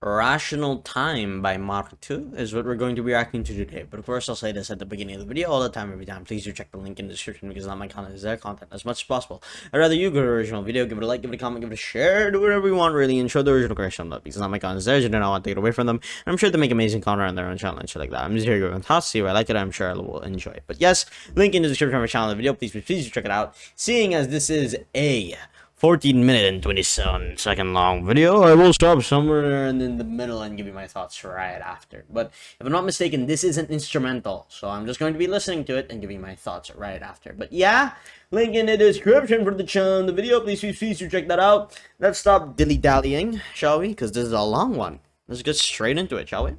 Rational Time by Mark2 is what we're going to be reacting to today. But first, I'll say this at the beginning of the video all the time, every time. Please do check the link in the description because not my content is their content as much as possible. I'd rather you go to the original video, give it a like, give it a comment, give it a share, do whatever you want really, and show the original creation love because not my content is theirs. You do not want to take it away from them. And I'm sure they make amazing content on their own channel and shit like that. I'm just here giving thoughts, see if I like it, I'm sure I will enjoy it. But yes, link in the description of my channel in the video. Please do check it out. Seeing as this is a 14-minute and 27-second long video, I will stop somewhere and in the middle and give you my thoughts right after. But if I'm not mistaken, this is an instrumental, so I'm just going to be listening to it and giving my thoughts right after. But yeah, link in the description for the channel and the video. Please do check that out. Let's stop dilly-dallying, shall we? Because this is a long one. Let's get straight into it, shall we?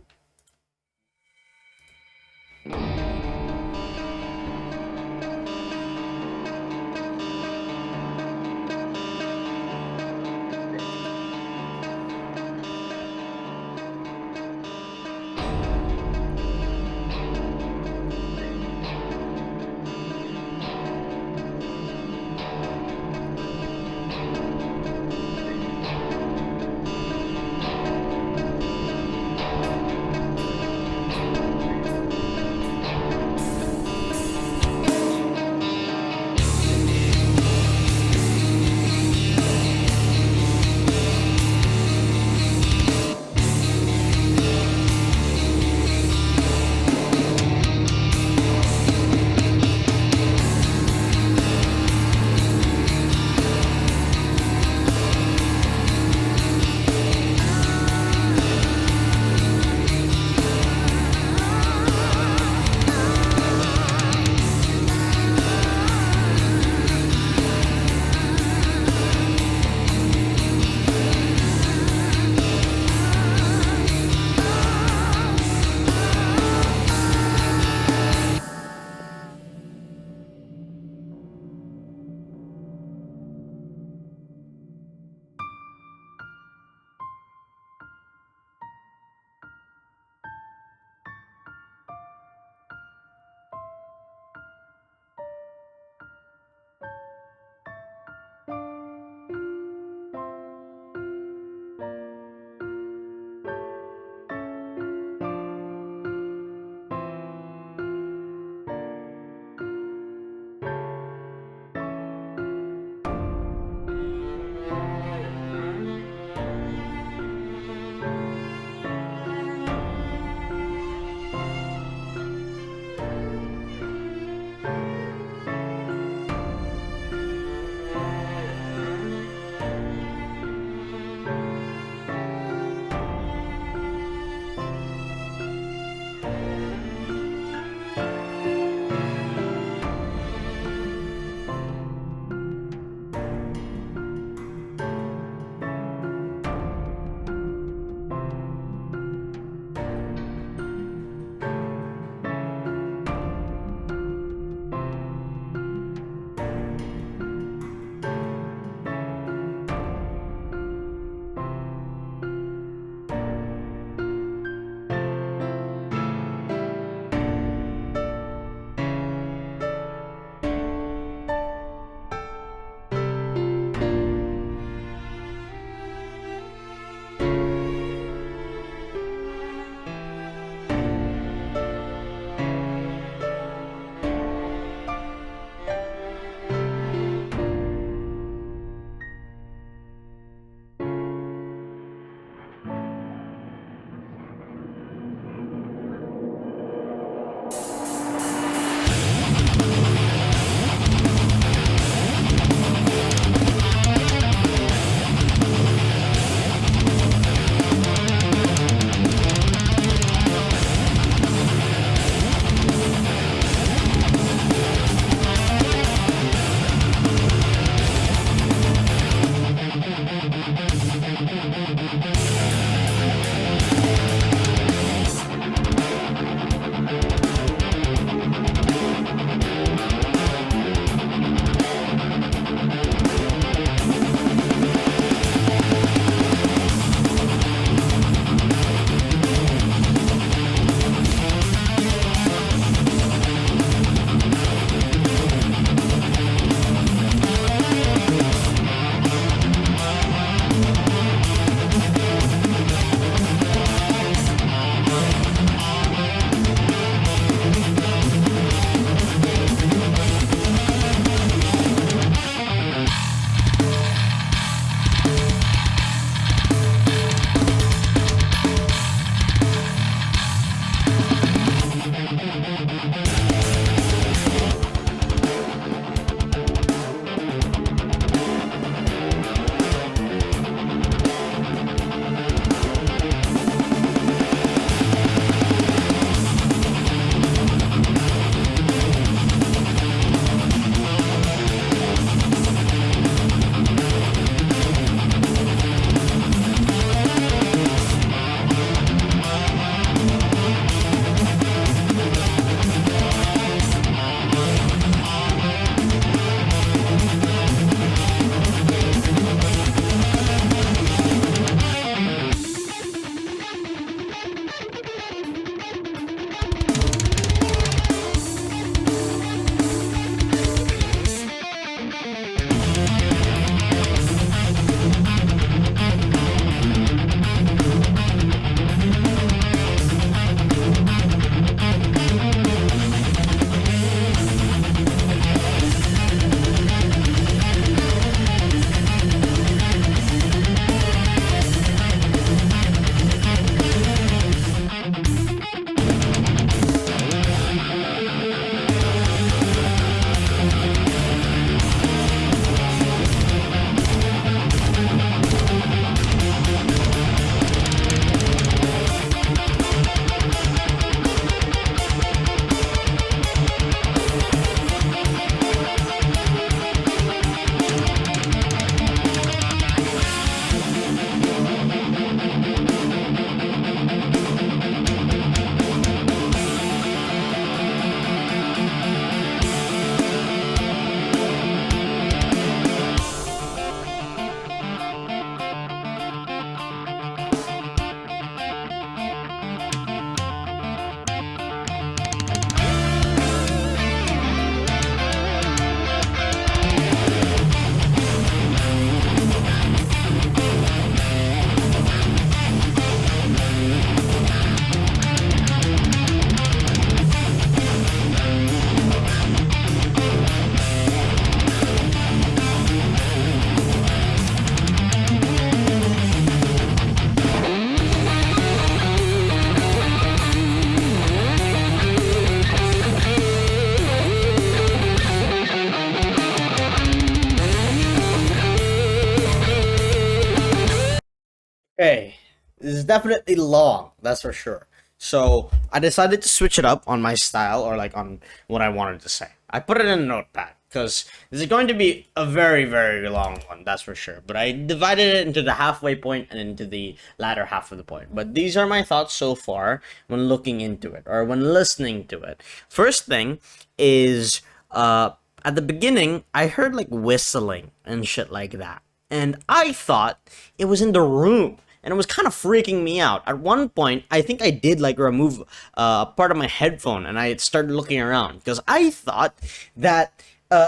definitely long, that's for sure. So I decided to switch it up on my style, or like on what I wanted to say. I put it in a notepad because this is going to be a very, very long one, that's for sure. But I divided it into the halfway point and into the latter half of the point. But these are my thoughts so far when looking into it, or when listening to it. First thing is, at the beginning, I heard like whistling and shit like that. And I thought it was in the room. And it was kind of freaking me out. At one point, I think I did like remove part of my headphone, and I started looking around because I thought that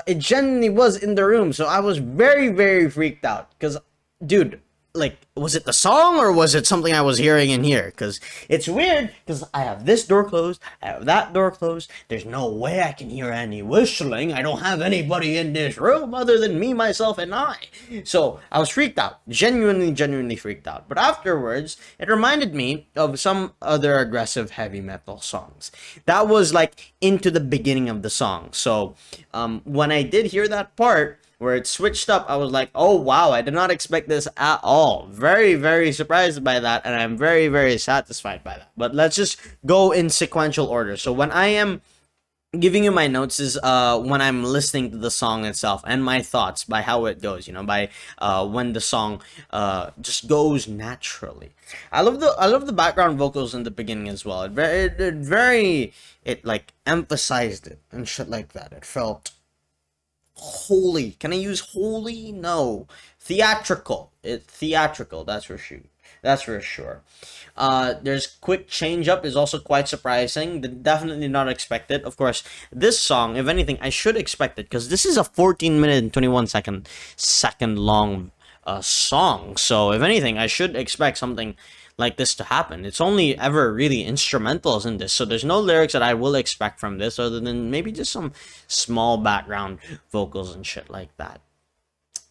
it genuinely was in the room. So I was very, very freaked out because, dude, like, was it the song or was it something I was hearing in here? Because it's weird, because I have this door closed, I have that door closed. There's no way I can hear any whistling. I don't have anybody in this room other than me, myself, and I. So I was freaked out, genuinely freaked out. But afterwards, it reminded me of some other aggressive heavy metal songs. That was like into the beginning of the song. So when I did hear that part where it switched up, I was like, oh wow, I did not expect this at all. Very, very surprised by that, and I'm very, very satisfied by that. But let's just go in sequential order. So when I am giving you my notes is when I'm listening to the song itself, and my thoughts by how it goes, you know, by when the song just goes naturally. I love the background vocals in the beginning as well. It like emphasized it and shit like that. It felt holy. Can I use holy? No. Theatrical. Theatrical, that's for sure. That's for sure. There's quick change up is also quite surprising. Definitely not expected. Of course, this song, if anything, I should expect it because this is a 14-minute and 21-second long song. So if anything, I should expect something like this to happen. It's only ever really instrumentals in this, so there's no lyrics that I will expect from this other than maybe just some small background vocals and shit like that.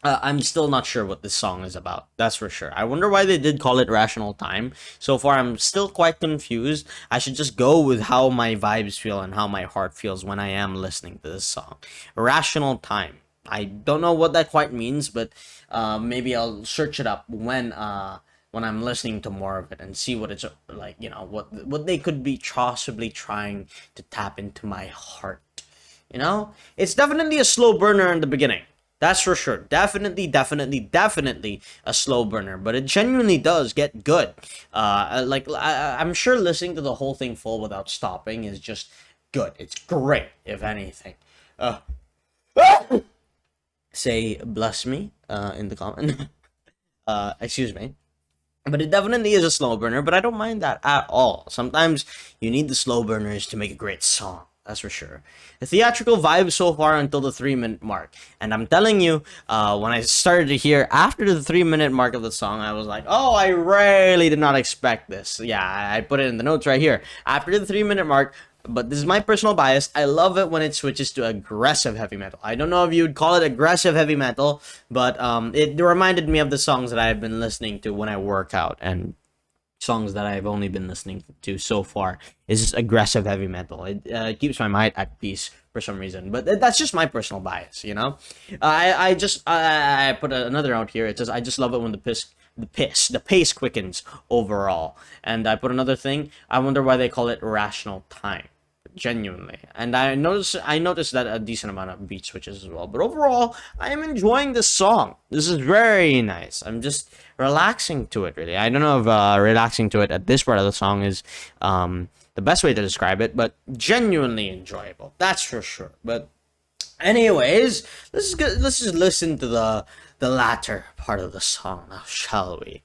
I'm still not sure what this song is about, that's for sure. I wonder why they did call it Rational Time. So far, I'm still quite confused. I should just go with how my vibes feel and how my heart feels when I am listening to this song. Rational Time. I don't know what that quite means, but maybe I'll search it up when I'm listening to more of it and see what it's like, you know, what they could be possibly trying to tap into my heart. You know, it's definitely a slow burner in the beginning. That's for sure. Definitely a slow burner, but it genuinely does get good. I'm sure listening to the whole thing full without stopping is just good. It's great, if anything. Say bless me in the comment. Excuse me. But it definitely is a slow burner, but I don't mind that at all. Sometimes you need the slow burners to make a great song. That's for sure. The theatrical vibe so far until the 3-minute mark. And I'm telling you, when I started to hear after the 3-minute mark of the song, I was like, oh, I really did not expect this. Yeah, I put it in the notes right here. After the 3-minute mark, but this is my personal bias, I love it when it switches to aggressive heavy metal. I don't know if you'd call it aggressive heavy metal, but it reminded me of the songs that I've been listening to when I work out, and songs that I've only been listening to so far is just aggressive heavy metal. It keeps my mind at peace for some reason, but that's just my personal bias, you know. I put another note here. It says I just love it when the pace quickens overall. And I put another thing. I wonder why they call it Rational Time. Genuinely. And I noticed that a decent amount of beat switches as well. But overall, I am enjoying this song. This is very nice. I'm just relaxing to it, really. I don't know if relaxing to it at this part of the song is the best way to describe it, but genuinely enjoyable. That's for sure. But anyways, let's just listen to the latter part of the song now, shall we?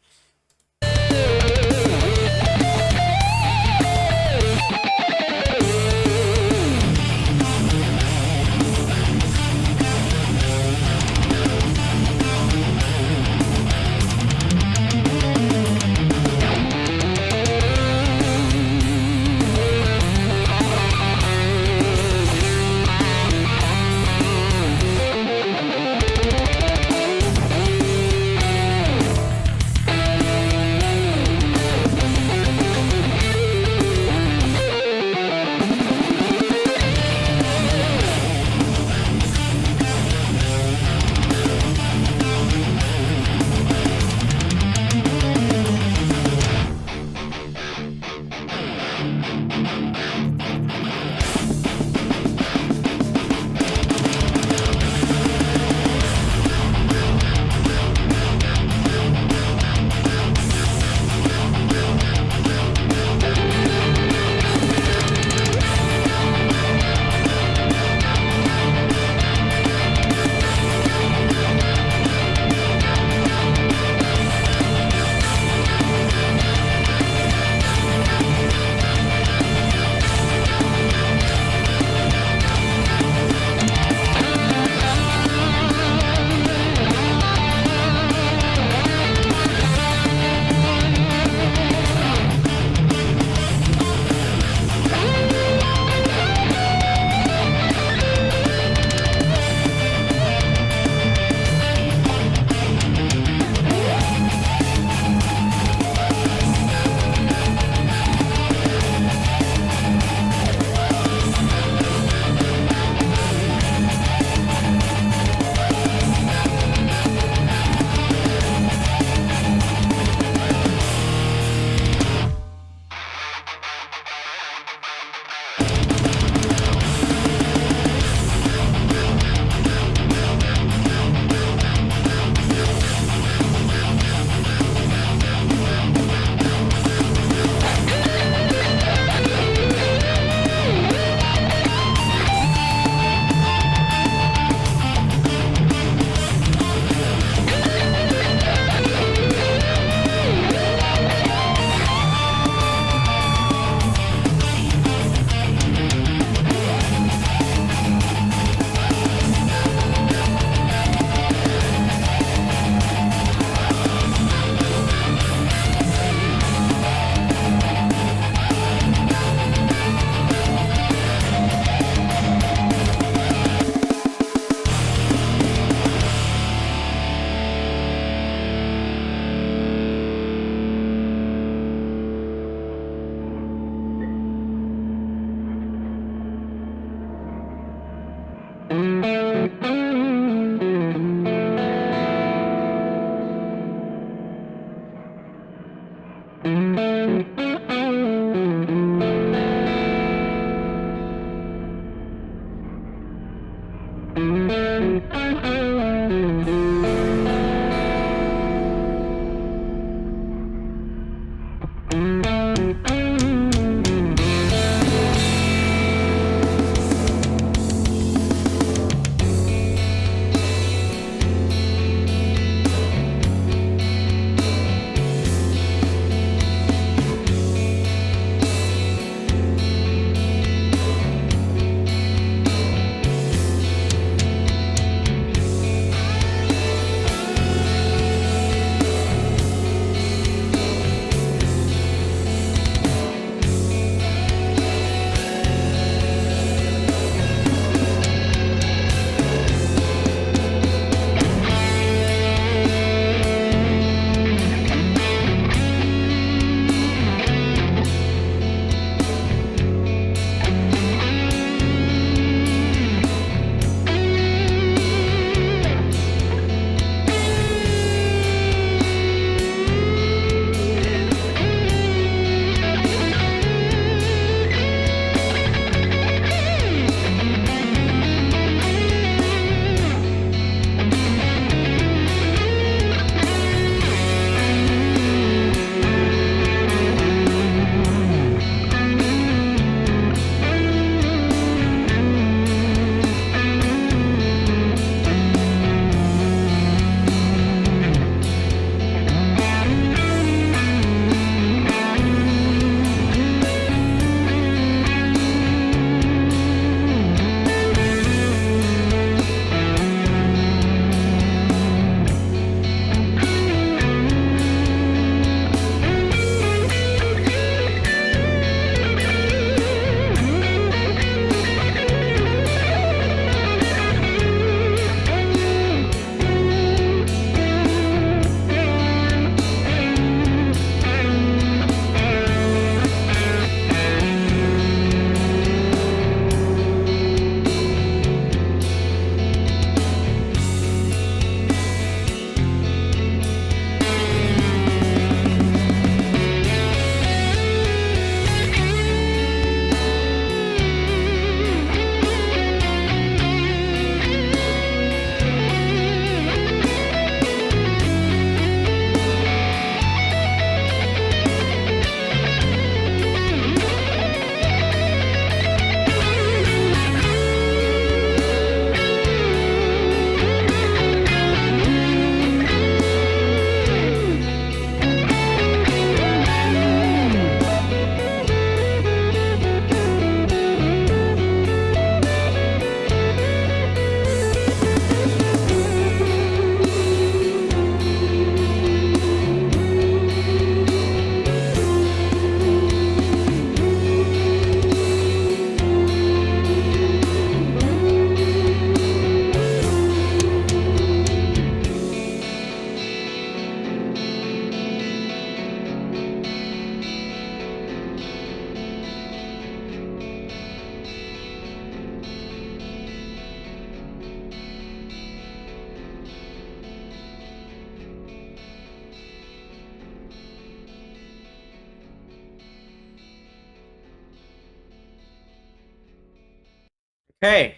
Hey,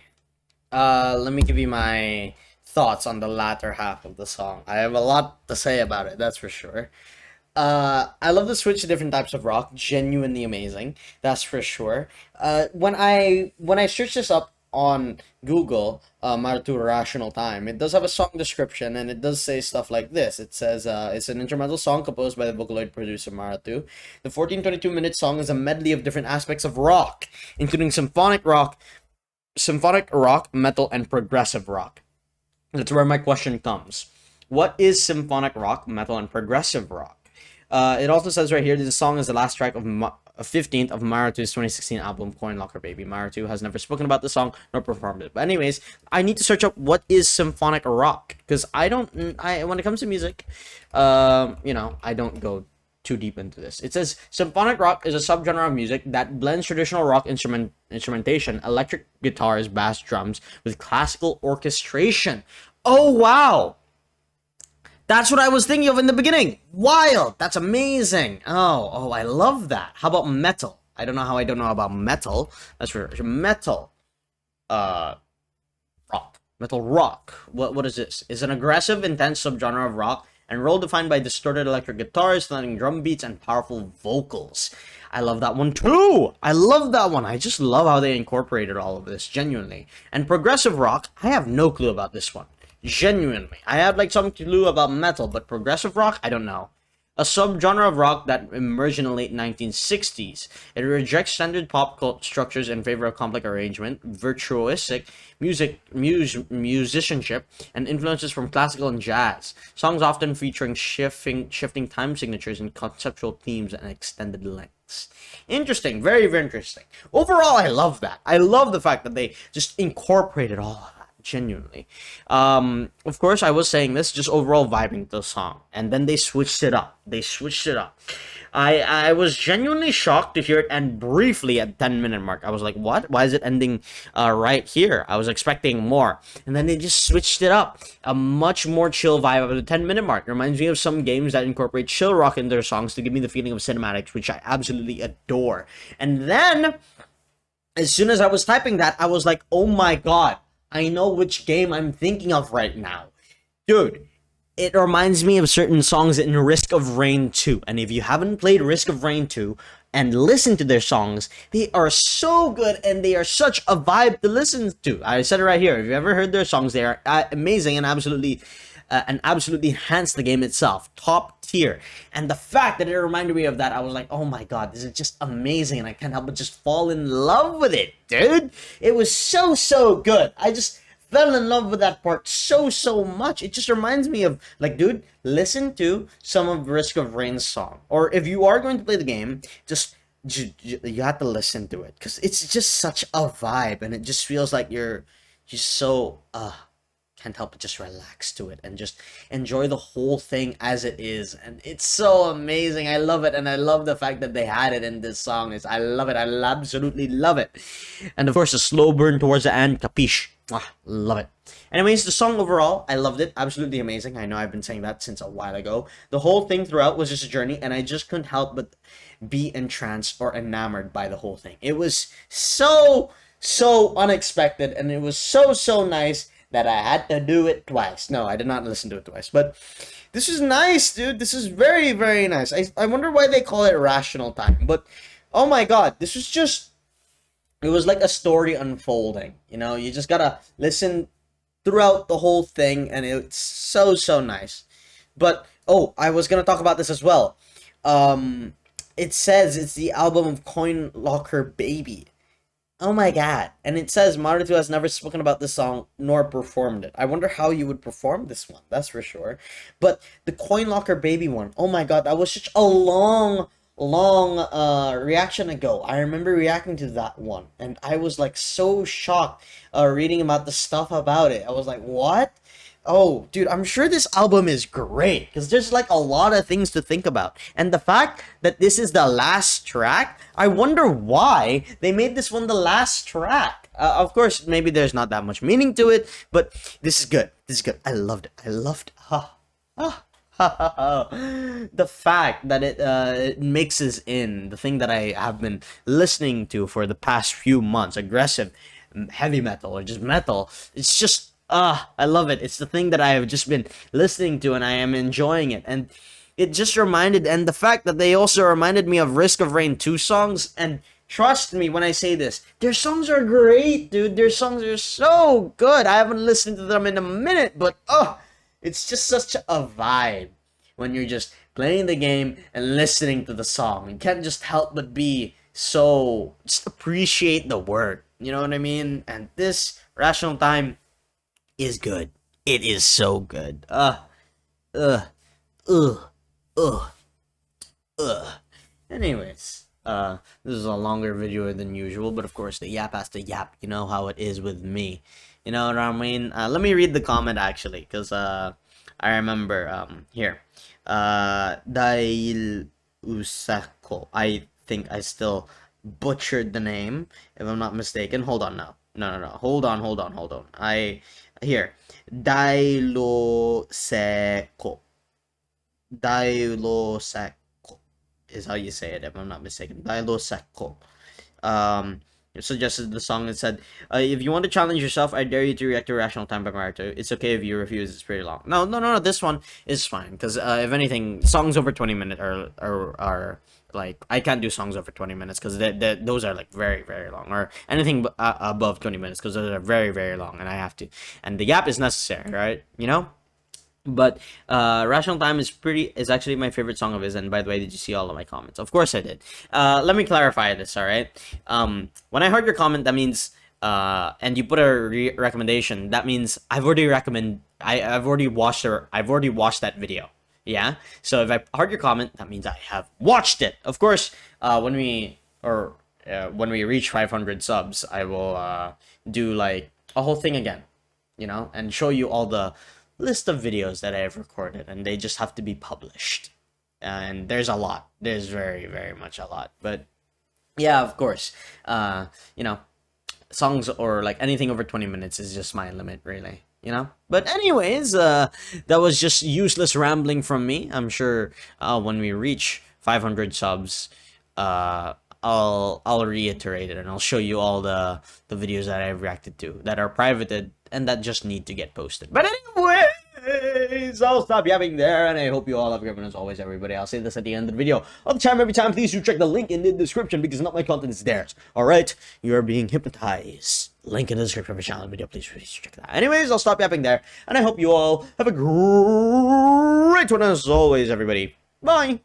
let me give you my thoughts on the latter half of the song. I have a lot to say about it, that's for sure. I love the switch to different types of rock. Genuinely amazing. That's for sure. When I search this up on Google, Marutu Rational Time, it does have a song description and it does say stuff like this. It says it's an instrumental song composed by the Vocaloid producer Marutu. The 14-22 minute song is a medley of different aspects of rock, including symphonic rock, metal, and progressive rock. That's where my question comes. What is symphonic rock, metal, and progressive rock? It also says right here that the song is the last track of 15th of Marutu's 2016 album Coin Locker Baby. Marutu has never spoken about the song nor performed it. But anyways, I need to search up what is symphonic rock, because when it comes to music, I don't go too deep into this. It says symphonic rock is a subgenre of music that blends traditional rock instrumentation, electric guitars, bass, drums with classical orchestration. Oh wow! That's what I was thinking of in the beginning. Wild. That's amazing. Oh, I love that. How about metal? I don't know how I don't know about metal. That's for metal. Uh, Rock. Metal rock. What is this? It's an aggressive, intense subgenre of rock and roll defined by distorted electric guitars, thundering drum beats, and powerful vocals. I love that one too. I love that one. I just love how they incorporated all of this, genuinely. And progressive rock, I have no clue about this one. Genuinely. I have like some clue about metal, but progressive rock, I don't know. A subgenre of rock that emerged in the late 1960s. It rejects standard pop structures in favor of complex arrangement, virtuosic musicianship, and influences from classical and jazz. Songs often featuring shifting time signatures and conceptual themes and extended lengths. Interesting, very, very interesting. Overall, I love that. I love the fact that they just incorporated all of that. Genuinely. Of course, I was saying this, just overall vibing to the song, and then they switched it up. I was genuinely shocked to hear it end briefly at 10-minute mark. I was like, what? Why is it ending right here? I was expecting more. And then they just switched it up. A much more chill vibe at the 10-minute mark. It reminds me of some games that incorporate chill rock in their songs to give me the feeling of cinematics, which I absolutely adore. And then, as soon as I was typing that, I was like, oh my god, I know which game I'm thinking of right now. Dude, it reminds me of certain songs in Risk of Rain 2. And if you haven't played Risk of Rain 2 and listened to their songs, they are so good and they are such a vibe to listen to. I said it right here. If you've ever heard their songs, they are amazing and absolutely enhance the game itself. Top tier. And the fact that it reminded me of that, I was like, oh my god, this is just amazing, and I can't help but just fall in love with it, dude. It was so good. I just fell in love with that part so much. It just reminds me of, like, dude, listen to some of Risk of Rain's song, or if you are going to play the game, just you have to listen to it, because it's just such a vibe, and it just feels like you're just so can't help but just relax to it and just enjoy the whole thing as it is. And it's so amazing. I love it, and I love the fact that they had it in this song. I love it. I absolutely love it. And of course, the slow burn towards the end, capiche. Love it. Anyways, the song overall, I loved it. Absolutely amazing. I know I've been saying that since a while ago. The whole thing throughout was just a journey, and I just couldn't help but be entranced or enamored by the whole thing. It was so unexpected, and it was so nice that I had to do it twice. No, I did not listen to it twice. But this is nice, dude. This is very nice. I wonder why they call it Rational Time. But, oh my god, this was just... It was like a story unfolding. You know, you just gotta listen throughout the whole thing, and it's so nice. But, oh, I was gonna talk about this as well. It says it's the album of Coin Locker Baby. Oh my god. And it says Marutu has never spoken about this song nor performed it. I wonder how you would perform this one, that's for sure. But the Coin Locker Baby one, oh my god, that was such a long reaction ago. I remember reacting to that one, and I was like so shocked reading about the stuff about it. I was like, what? Oh, dude, I'm sure this album is great, because there's like a lot of things to think about. And the fact that this is the last track, I wonder why they made this one the last track. Of course, maybe there's not that much meaning to it, but this is good. This is good. I loved it. The fact that it mixes in the thing that I have been listening to for the past few months, aggressive heavy metal or just metal. It's just I love it. It's the thing that I have just been listening to, and I am enjoying it. And it just reminded, and the fact that they also reminded me of Risk of Rain 2 songs. And trust me when I say this, their songs are great, dude. Their songs are so good. I haven't listened to them in a minute, but it's just such a vibe when you're just playing the game and listening to the song. You can't just help but be so, just appreciate the work. You know what I mean? And this Rational Time is good. It is so good. Uh, uh, uh. Anyways, this is a longer video than usual, but of course the yap has to yap. You know how it is with me. You know what I mean? Let me read the comment actually, because I remember here. Dahil Usako. I think I still butchered the name, if I'm not mistaken. Hold on now. No. Hold on. Here. Dailo Seko. Dailo Seko is how you say it, if I'm not mistaken. Dailo Seko. It suggested the song and said, if you want to challenge yourself, I dare you to react to Rational Time by Naruto. It's okay if you refuse, it's pretty long. No, this one is fine, because if anything, songs over 20 minutes are like, I can't do songs over 20 minutes, because those are like very, very long, or anything above 20 minutes, because those are very, very long, and I have to, and the gap is necessary, right? You know? But Rational Time is actually my favorite song of his. And by the way, did you see all of my comments? Of course I did. Let me clarify this, all right? When I heard your comment, that means and you put a recommendation, that means I've already watched that video. Yeah. So if I heard your comment, that means I have watched it. Of course, when we reach 500 subs, I will do like a whole thing again, you know, and show you all the list of videos that I have recorded, and they just have to be published. And there's a lot. There's very, very much a lot. But yeah, of course, you know, songs or like anything over 20 minutes is just my limit, really, you know. But anyways, that was just useless rambling from me. I'm sure when we reach 500 subs, I'll reiterate it, and I'll show you all the videos that I've reacted to that are privated and that just need to get posted. But anyways, I'll stop yapping there, and I hope you all have a great one as always, everybody. I'll say this at the end of the video. All the time, every time, please do check the link in the description, because not my content is theirs. Alright? You are being hypnotized. Link in the description of the channel video. Please check that. Anyways, I'll stop yapping there, and I hope you all have a great one as always, everybody. Bye!